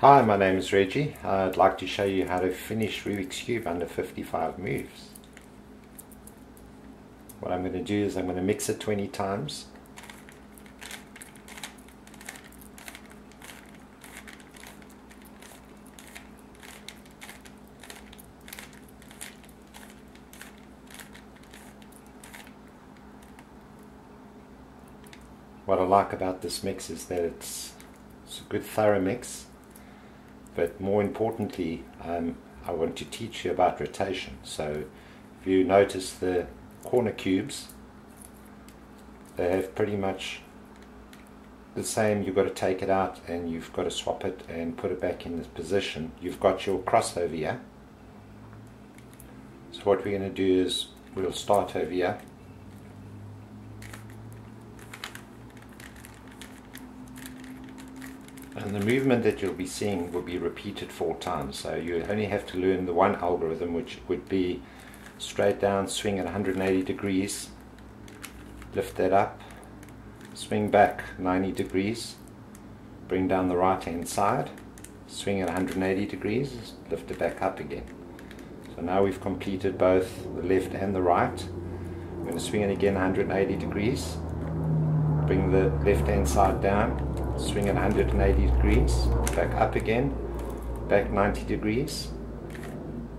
Hi, my name is Reggie. I'd like to show you how to finish Rubik's Cube under 55 moves. What I'm going to do is I'm going to mix it 20 times. What I like about this mix is that it's a good thorough mix. But more importantly, I want to teach you about rotation. So if you notice the corner cubes, they have pretty much the same. You've got to take it out and you've got to swap it and put it back in this position. You've got your crossover here. So what we're going to do is we'll start over here. And the movement that you'll be seeing will be repeated 4 times. So you only have to learn the one algorithm, which would be straight down, swing at 180 degrees, lift that up, swing back 90 degrees, bring down the right hand side, swing at 180 degrees, lift it back up again. So now we've completed both the left and the right. I'm going to swing it again 180 degrees, bring the left hand side down, swing at 180 degrees, back up again, back 90 degrees,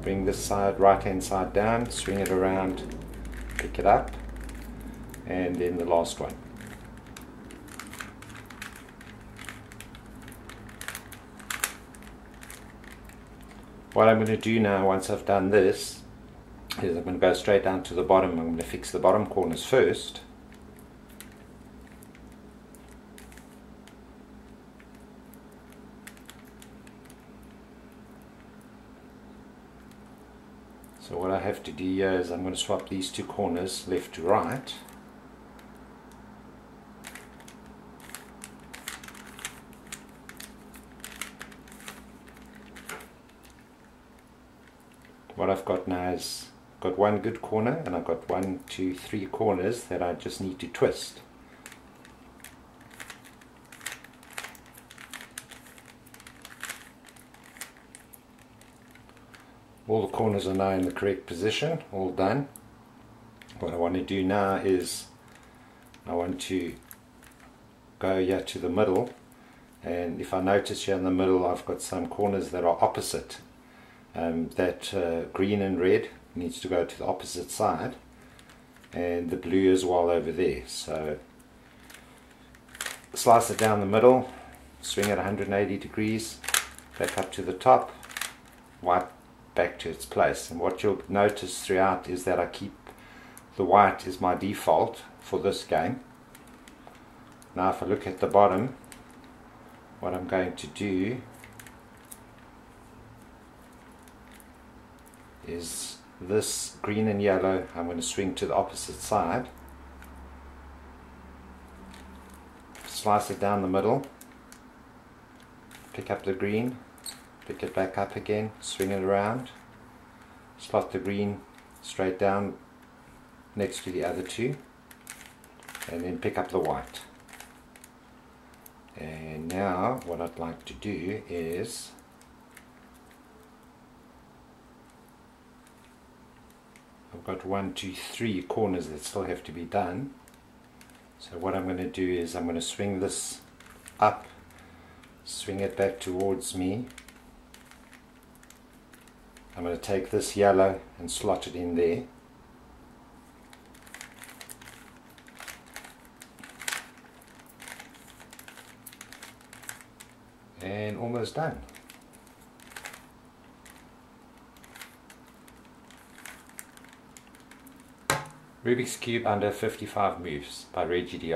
bring this side, right hand side down, swing it around, pick it up, and then the last one. What I'm going to do now, once I've done this, is I'm going to go straight down to the bottom. I'm going to fix the bottom corners first. So what I have to do here is I'm going to swap these two corners left to right. What I've got now is got one good corner and I've got 1, 2, 3 corners that I just need to twist. All the corners are now in the correct position, all done. What I want to do now is I want to go here to the middle, and if I notice here in the middle I've got some corners that are opposite. That green and red needs to go to the opposite side, and the blue as well over there. So slice it down the middle, swing at 180 degrees, back up to the top, white back to its place. And what you'll notice throughout is that I keep the white is my default for this game. Now if I look at the bottom, what I'm going to do is this green and yellow, I'm going to swing to the opposite side, slice it down the middle, pick up the green, pick it back up again, swing it around, slot the green straight down next to the other two, and then pick up the white. And now what I'd like to do is I've got 1, 2, 3 corners that still have to be done. So what I'm going to do is I'm going to swing this up, swing it back towards me. I'm going to take this yellow and slot it in there. And almost done. Rubik's Cube under 55 moves by Reggie.